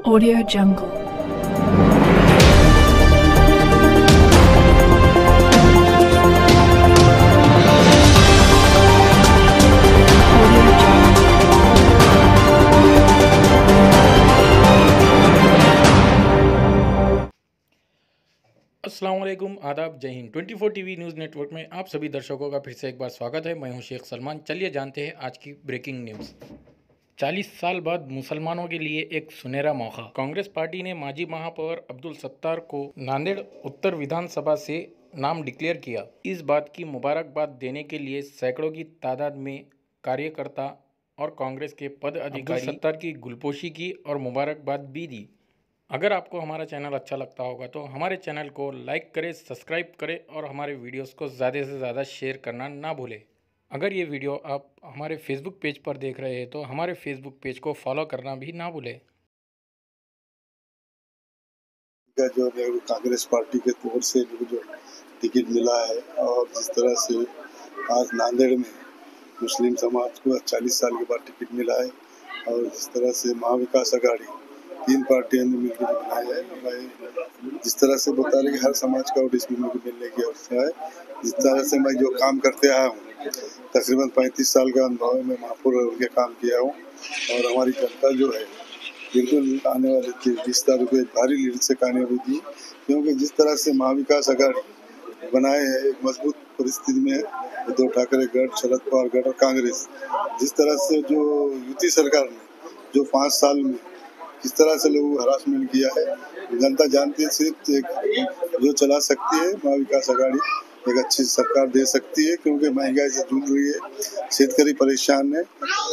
Audio Jungle. अस्सलाम वालेकुम, आदाब, जय हिंद। 24 टीवी न्यूज़ नेटवर्क में आप सभी दर्शकों का फिर से एक बार स्वागत है। मैं हूं शेख सलमान। चलिए जानते हैं आज की ब्रेकिंग न्यूज़। 40 साल बाद मुसलमानों के लिए एक सुनहरा मौका। कांग्रेस पार्टी ने माजी महापौर अब्दुल सत्तार को नांदेड़ उत्तर विधानसभा से नाम डिक्लेयर किया। इस बात की मुबारकबाद देने के लिए सैकड़ों की तादाद में कार्यकर्ता और कांग्रेस के पद अधिकारी सत्तार की गुलपोशी की और मुबारकबाद भी दी। अगर आपको हमारा चैनल अच्छा लगता होगा तो हमारे चैनल को लाइक करें, सब्सक्राइब करें और हमारे वीडियोस को ज़्यादा से ज़्यादा शेयर करना ना भूलें। अगर ये वीडियो आप हमारे फेसबुक पेज पर देख रहे हैं तो हमारे फेसबुक पेज को फॉलो करना भी ना भूलें। जो नेहरू कांग्रेस पार्टी के तौर से जो टिकट मिला है और जिस तरह से आज नांदेड़ में मुस्लिम समाज को 40 साल के बाद टिकट मिला है और जिस तरह से महाविकास आघाड़ी 3 पार्टियों ने मिलकर जो बनाया है, मैं जिस तरह से बता रहे कि हर समाज का वोट इसमें मुझे मिलने की अवस्था है। जिस तरह से मैं जो काम करते आया हूँ, तकरीबन 35 साल का अनुभव है, मैं महापौर के काम किया हूँ और हमारी जनता जो है बिल्कुल आने वाले 20 तारीख को भारी लीड से कामयाबी दी, क्योंकि जिस तरह से महाविकास आघाड़ी बनाए हैं एक मजबूत परिस्थिति में उद्धव ठाकरे गढ़, शरद पवार गढ़ और कांग्रेस, जिस तरह से जो युति सरकार ने जो 5 साल में किस तरह से लोगों को हरासमेंट किया है, जनता जानती है। सिर्फ एक जो चला सकती है महाविकास आघाड़ी एक अच्छी सरकार दे सकती है, क्योंकि महंगाई से जूझ रही है, शेतकरी परेशान है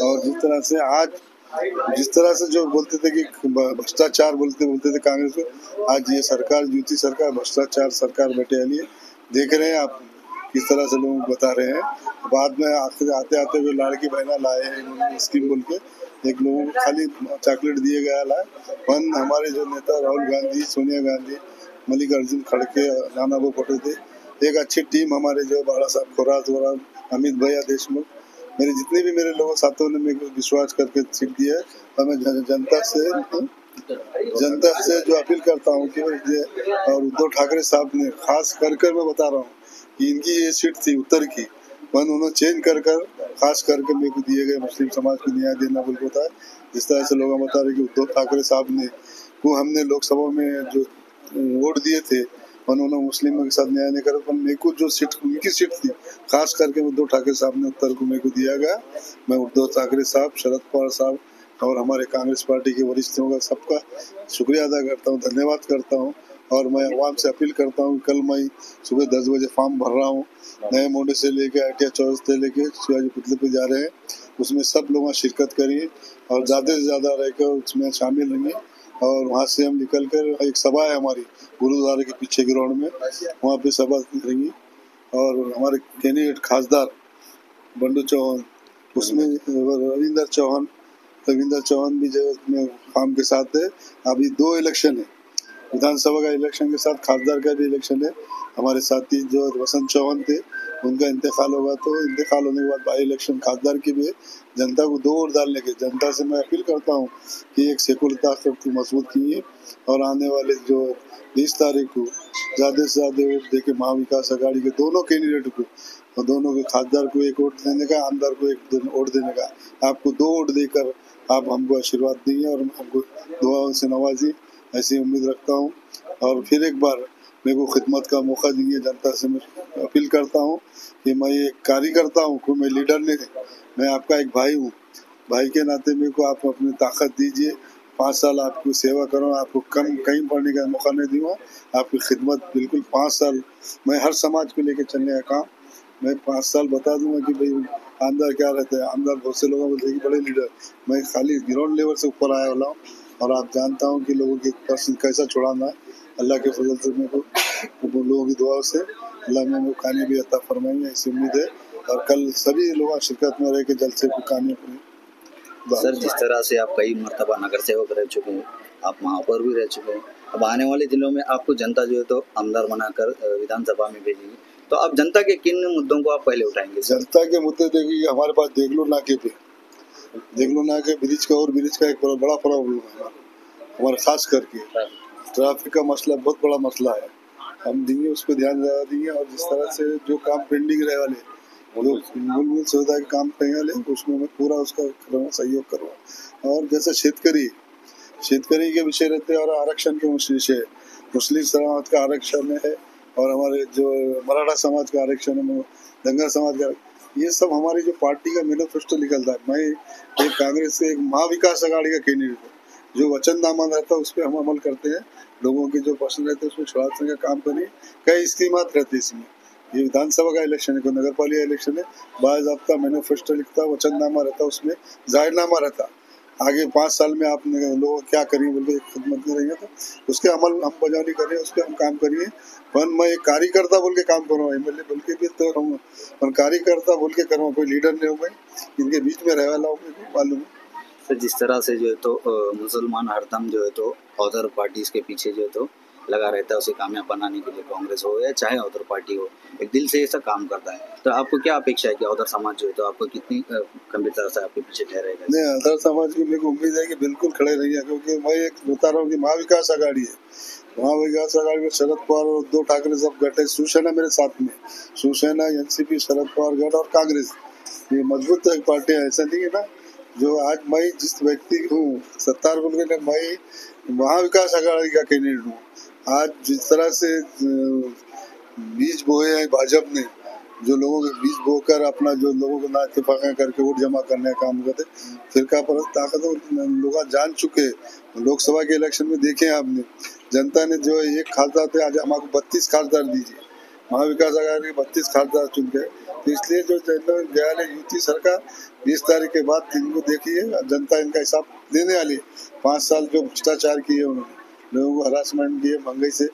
और जिस तरह से जो बोलते थे कि भ्रष्टाचार बोलते थे कांग्रेस को, आज ये सरकार युति सरकार भ्रष्टाचार सरकार बैठे वाली है। देख रहे हैं आप किस तरह से लोग बता रहे हैं। बाद में आते आते हुए लाड़की बहना लाए हैं इन्होंने स्कीम बोल के, एक लोगों को खाली चॉकलेट दिए गया लाए। वन हमारे जो नेता राहुल गांधी, सोनिया गांधी, मल्लिकार्जुन खड़गे, नाना वो पटेल थे, एक अच्छी टीम हमारे जो बाला साहब खोरात, अमित भैया देशमुख, मेरे जितने भी मेरे लोगों साथियों ने मेरे को विश्वास करके सीट दिया है और मैं जनता से जो अपील करता हूँ कि और उद्धव ठाकरे साहब ने खास कर मैं बता रहा हूँ कि इनकी ये सीट थी उत्तर की, उन्होंने चेंज कर खास करके मेरे को दिए गए मुस्लिम समाज को न्याय देना बोल होता है। जिस तरह से लोग बता रहे कि उद्धव ठाकरे साहब ने को हमने लोकसभा में जो वोट दिए थे उन्होंने मुस्लिमों के साथ न्याय नहीं करा, पर मेरे को जो सीट उनकी सीट थी खास करके उद्धव ठाकरे साहब ने उत्तर को मेरे को दिया गया। मैं उद्धव ठाकरे साहब, शरद पवार साहब और हमारे कांग्रेस पार्टी के वरिष्ठों का सबका शुक्रिया अदा करता हूँ, धन्यवाद करता हूँ और मैं आवाम से अपील करता हूँ। कल मैं सुबह 10 बजे फॉर्म भर रहा हूँ, नए मोड़े से लेके ITI 24 से लेके शिवाजी पुतले पे जा रहे हैं, उसमें सब लोग शिरकत करिए और ज़्यादा से ज़्यादा रहकर उसमें शामिल रहेंगे। और वहाँ से हम निकल कर एक सभा है हमारी गुरुद्वारे के पीछे ग्राउंड में, वहाँ पे सभा रहेंगी और हमारे कैंडिडेट खासदार बंडू चौहान, उसमें रविंदर चौहान भी जो में काम के साथ है। अभी 2 इलेक्शन है, विधानसभा का इलेक्शन के साथ खासदार का भी इलेक्शन है। हमारे साथी जो वसंत चौहान थे उनका इंतकाल होगा, तो इंतकाल होने के बाद बाई इलेक्शन खासदार की भी है। जनता को 2 वोट डालने के जनता से मैं अपील करता हूँ कि एक सेकुलर ताकत को मजबूत कीजिए और आने वाले जो 20 तारीख को ज़्यादा से ज़्यादा वोट देके महाविकास आघाड़ी के दोनों कैंडिडेट को और दोनों के खासदार को 1 वोट देने का, आमदार को 1 वोट देने का, आपको 2 वोट देकर आप हमको आशीर्वाद देंगे और हमको दुआओं से नवाजी, ऐसी उम्मीद रखता हूँ। और फिर एक बार मेरे को खिदमत का मौका दीजिए, जनता से मैं अपील करता हूँ कि मैं एक कार्यकर्ता हूँ, कोई मैं लीडर नहीं, मैं आपका एक भाई हूँ। भाई के नाते मेरे को आप अपनी ताकत दीजिए, 5 साल आपको सेवा करूँ, आपको कहीं पढ़ने का मौका नहीं दूँगा, आपकी खिदमत बिल्कुल 5 साल मैं हर समाज को लेकर चलने का काम मैं 5 साल बता दूंगा कि भाई आमदार क्या रहता है। आमदार बहुत से लोगों बोलते हैं कि बड़े लीडर, मैं खाली ग्राउंड लेवल से ऊपर आया वाला हूँ और आप जानता हूँ कि लोगों की पर्सन कैसा छुड़ाना है। अल्लाह के फजल से मेरे को लोगों की दुआ से अल्लाह ने मेरे को कामयाबी अता फरमाएंगे, ऐसी उम्मीद है। और कल सभी लोग शिरकत में रह के जल्द से कामयाब। सर, जिस तरह से आप कई मरतबा नगर सेवक रह चुके हैं, आप महापौर भी रह चुके हैं, अब आने वाले दिनों में आपको जनता जो है तो आमदार बनाकर विधानसभा में भेजेगी, तो आप जनता के किन मुद्दों को आप पहले उठाएंगे? जनता के मुद्दे देखिए, हमारे पास देख लो नाके पे ब्रिज का और ब्रिज का एक बड़ा प्रॉब्लम है। हमारा खास करके ट्रैफिक का मसला बहुत बड़ा मसला है, हम देंगे उस पर ध्यान ज़्यादा देंगे। और जिस तरह से जो काम पेंडिंग रहे वाले जो मूलभूत सुविधा के काम कहीं वाले उसमें मैं पूरा उसका सहयोग करूँगा। और जैसे शेतकरी के विषय रहते हैं और आरक्षण के विषय, मुस्लिम समाज का आरक्षण है और हमारे जो मराठा समाज का आरक्षण है, दंगा समाज का, ये सब हमारी जो पार्टी का मैनिफेस्टो निकलता है। मैं एक कांग्रेस से एक महाविकास आघाड़ी का कैंडिडेट हूँ, जो वचननामा रहता है उस पर हम अमल करते हैं, लोगों के जो प्रश्न रहते हैं उसमें छुड़ाने का काम करिए। कई स्कीमात रहती है इसमें, ये विधानसभा का इलेक्शन है, कोई नगर पालिका इलेक्शन है, बाज़ाब्ता मैनिफेस्टो लिखता, वचननामा रहता, उसमें जाहिरनामा रहता, आगे 5 साल में आपने लोग क्या करिए बोल के खिदमत करेंगे तो उसके अमल हम बजावनी करें, उस पर हम काम करिए। पर मैं एक कार्यकर्ता बोल के काम करूँगा, एमएलए बोल के भी तो रहूँगा, पर कार्यकर्ता बोल के करूँगा, कोई लीडर नहीं हूँ मैं, इनके बीच में रह वाला हूँ, मेरे को मालूम है। तो जिस तरह से जो है तो मुसलमान हरदम जो है तो अदर पार्टीज के पीछे जो है तो लगा रहता है, उसे कामयाब बनाने के लिए, कांग्रेस हो या चाहे अदर पार्टी हो, एक दिल से ऐसा काम करता है। तो आपको क्या अपेक्षा है कि अदर समाज जो है तो आपको कितनी गंभीरता से आपके पीछे ठहरेगा? नहीं, अदर समाज की मेरे को उम्मीद है कि बिल्कुल खड़े रहिए, क्योंकि मैं एक बता रहा हूँ कि महाविकास आघाड़ी है, महाविकास आघाड़ी में शरद पवार और उद्धव ठाकरे सब गठे, शिवसेना मेरे साथ में, शिवसेना, एनसीपी, शरद पवार गठ और कांग्रेस, ये मजबूत पार्टियां। ऐसा नहीं है ना, जो आज मैं जिस व्यक्ति हूँ सत्तार बोल के मैं महाविकास आघाड़ी का कैंडिडेट हूँ। आज जिस तरह से बीज बोए हैं भाजपा ने, जो लोगों के बीज बोकर अपना जो लोगों को ना इत्तेफाक करके वोट जमा करने का काम करते, फिरका परस्त ताकत लोग जान चुके। लोकसभा के इलेक्शन में देखे आपने, जनता ने जो एक खासदार थे, आज हमको 32 खासदार दीजिए, महाविकास आघाड़ी 32 खासदार चुन गए। तो इसलिए जो गया युति सरकार 20 तारीख के बाद इनको देखिए, जनता इनका हिसाब देने वाली है। 5 साल जो भ्रष्टाचार किए उन्होंने, लोगों को हरासमेंट किए, महंगाई से,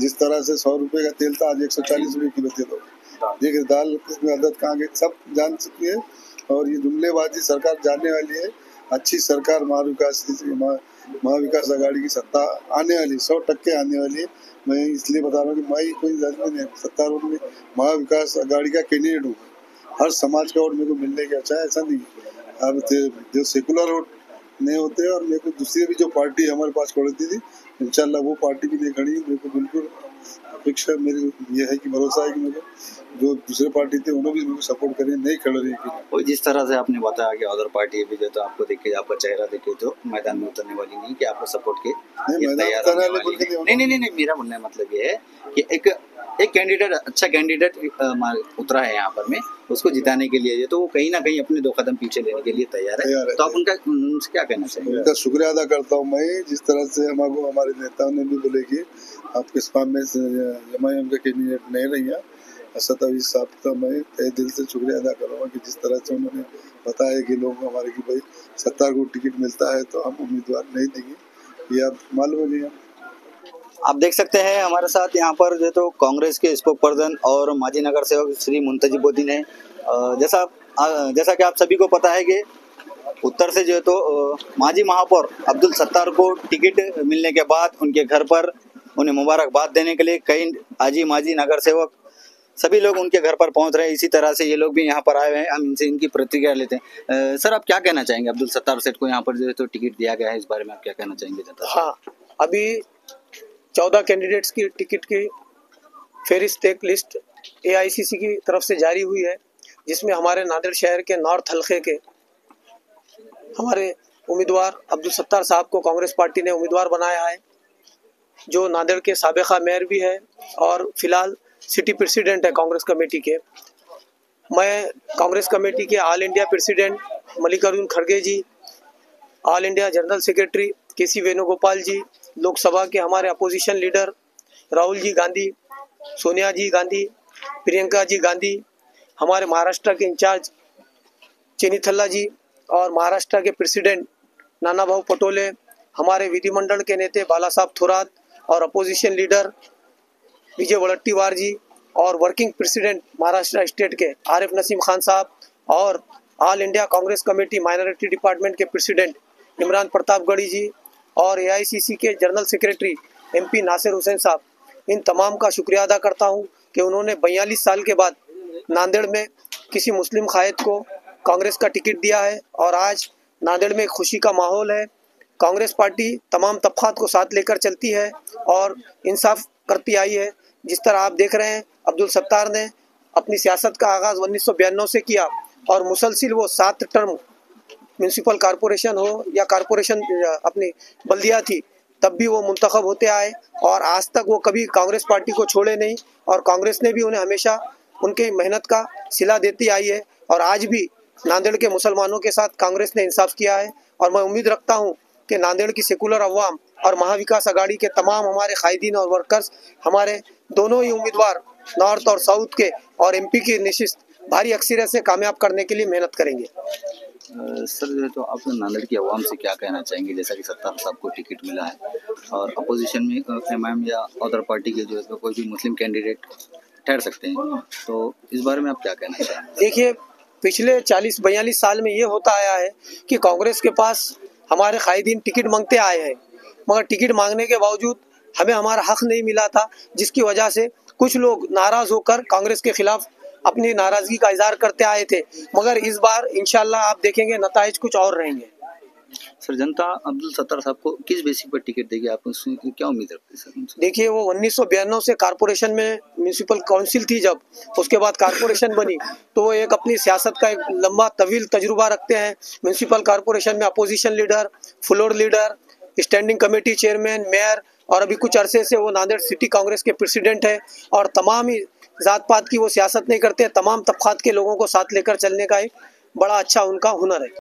जिस तरह से 100 रुपये का तेल था आज 140 रुपये किलो तेल हो, देखिए दाल में आदत कहाँ गई, सब जान चुकी है। और ये जुमलेबाजी सरकार जानने वाली है। अच्छी सरकार महाविकास आघाड़ी की सत्ता आने वाली, 100% आने वाली है। मैं इसलिए बता रहा हूँ कि मैं कोई नहीं, सत्तारूढ़ में महाविकास आघाड़ी का कैंडिडेट हूँ, हर समाज का वोट मेरे को मिलने का अच्छा है, ऐसा नहीं। अब जो सेकुलर वोट नहीं होते, और मेरे को दूसरी भी जो पार्टी हमारे पास खड़ी थी, इंशाल्लाह वो पार्टी भी नहीं खड़ी। मेरे को बिल्कुल अपेक्षा मेरी ये है कि भरोसा है कि मेरे को जो दूसरे पार्टी थे उन्होंने भी मेरे को सपोर्ट करें, नहीं खड़े रहे। और जिस तरह से आपने बताया कि अदर पार्टी भी जो तो आपको देखे, आपका चेहरा देखे तो मैदान में उतरने वाली नहीं, कि आपको सपोर्ट के तैयार नहीं। मेरा बोलने का मतलब ये है कि एक कैंडिडेट, अच्छा कैंडिडेट उतरा है यहाँ पर में, उसको जिताने के लिए तो वो कहीं ना कहीं अपने 2 कदम पीछे लेने के लिए तैयार है। तो आप उनसे क्या कहना चाहिए? उनका शुक्रिया अदा करता हूँ मैं, जिस तरह से हमको हमारे नेताओं ने भी बोले कि आपके सामने से एमआईएम के कैंडिडेट नहीं रही है, सतावीस साहब का मैं तहे दिल से शुक्रिया अदा करूँगा कि जिस तरह से उन्होंने बताया कि लोग हमारे कि भाई सत्तार को टिकट मिलता है तो हम उम्मीदवार नहीं देंगे, ये आप मालूम है। आप देख सकते हैं हमारे साथ यहाँ पर जो तो कांग्रेस के स्पोक पर्सन और माजी नगर सेवक श्री मुंतजिबुद्दीन है। जैसा कि आप सभी को पता है कि उत्तर से जो है तो माजी महापौर अब्दुल सत्तार को टिकट मिलने के बाद उनके घर पर उन्हें मुबारकबाद देने के लिए कई आजी माजी नगर सेवक सभी लोग उनके घर पर पहुंच रहे हैं। इसी तरह से ये लोग भी यहाँ पर आए हुए हैं, हम इनसे इनकी प्रतिक्रिया लेते हैं। सर, आप क्या कहना चाहेंगे? अब्दुल सत्तार सेठ को यहाँ पर जो है तो टिकट दिया गया है, इस बारे में आप क्या कहना चाहेंगे? हाँ, अभी 14 कैंडिडेट्स की टिकट की फेरिस्त एक लिस्ट एआईसीसी की तरफ से जारी हुई है, जिसमें हमारे नांदेड़ शहर के नॉर्थ हल्के के हमारे उम्मीदवार अब्दुल सत्तार साहब को कांग्रेस पार्टी ने उम्मीदवार बनाया है, जो नांदेड़ के साबिका मेयर भी है और फिलहाल सिटी प्रेसिडेंट है कांग्रेस कमेटी के। मैं कांग्रेस कमेटी के ऑल इंडिया प्रेसिडेंट मल्लिकार्जुन खड़गे जी, ऑल इंडिया जनरल सेक्रेटरी केसी वेणुगोपाल जी, लोकसभा के हमारे अपोजिशन लीडर राहुल जी गांधी, सोनिया जी गांधी, प्रियंका जी गांधी, हमारे महाराष्ट्र के इंचार्ज चेनीथल्ला जी और महाराष्ट्र के प्रेसिडेंट नाना भाऊ पटोले, हमारे विधिमंडल के नेता बाला साहब थोरात और अपोजिशन लीडर विजय वड़ट्टीवार जी और वर्किंग प्रेसिडेंट महाराष्ट्र स्टेट के आरिफ नसीम खान साहब और all India Congress committee minority department के प्रेसिडेंट इमरान प्रतापगढ़ी जी और एआईसीसी के general secretary MP Nasir Hussain sahab, इन तमाम का शुक्रिया अदा करता हूं कि उन्होंने 42 साल के बाद नांदेड़ में किसी मुस्लिम कायद को कांग्रेस का टिकट दिया है और आज नांदेड़ में खुशी का माहौल है। कांग्रेस पार्टी तमाम तबकात को साथ लेकर चलती है और इंसाफ करती आई है। जिस तरह आप देख रहे हैं, अब्दुल सत्तार ने अपनी सियासत का आगाज़ 1992 से किया और मुसलसिल वो 7 टर्म म्यूनसिपल कॉरपोरेशन हो या कॉरपोरेशन अपनी बल्दिया थी, तब भी वो मुंतखब होते आए और आज तक वो कभी कांग्रेस पार्टी को छोड़े नहीं और कांग्रेस ने भी उन्हें हमेशा उनकी मेहनत का सिला देती आई है। और आज भी नांदेड़ के मुसलमानों के साथ कांग्रेस ने इंसाफ किया है और मैं उम्मीद रखता हूँ कि नांदेड़ की सेकुलर अवाम और महाविकास आघाड़ी के तमाम हमारे कायदीन और वर्कर्स, हमारे दोनों ही उम्मीदवार नॉर्थ और साउथ के और एमपी की निशिस्त भारी अक्सरियत से कामयाब करने के लिए मेहनत करेंगे। सर जो है तो आप नांदेड़ की आवाम से क्या कहना चाहेंगे, जैसा कि सत्तार साहब को टिकट मिला है और अपोजिशन में एमआईएम या अदर पार्टी के जो है तो कोई भी मुस्लिम कैंडिडेट ठहर सकते हैं, तो इस बारे में आप क्या कहना चाहेंगे? देखिए, पिछले 40-42 साल में ये होता आया है कि कांग्रेस के पास हमारे कायदीन टिकट मांगते आए हैं, मगर टिकट मांगने के बावजूद हमें हमारा हक नहीं मिला था, जिसकी वजह से कुछ लोग नाराज होकर कांग्रेस के खिलाफ अपनी नाराजगी का इजहार करते आए थे। मगर इस बार इंशाल्लाह आप देखेंगे नताइज कुछ और रहेंगे। सर जनता अब्दुल सत्तार साहब को किस बेसिक पर टिकट देगी, आप उसमें क्या उम्मीद रखते हैं सर उनसे? देखिए, वो 1992 से कारपोरेशन में म्यूनसिपल काउंसिल थी, जब उसके बाद कारपोरेशन बनी तो वो एक अपनी सियासत का एक लंबा तवील तजुर्बा रखते हैं। म्यूनसिपल कारपोरेशन में opposition leader, floor leader, standing committee chairman, mayor और अभी कुछ अरसे से वो नांदेड़ सिटी कांग्रेस के प्रेसिडेंट है और तमाम ही जात पात की वो सियासत नहीं करते, तमाम तबकात के लोगों को साथ लेकर चलने का एक बड़ा अच्छा उनका हुनर है।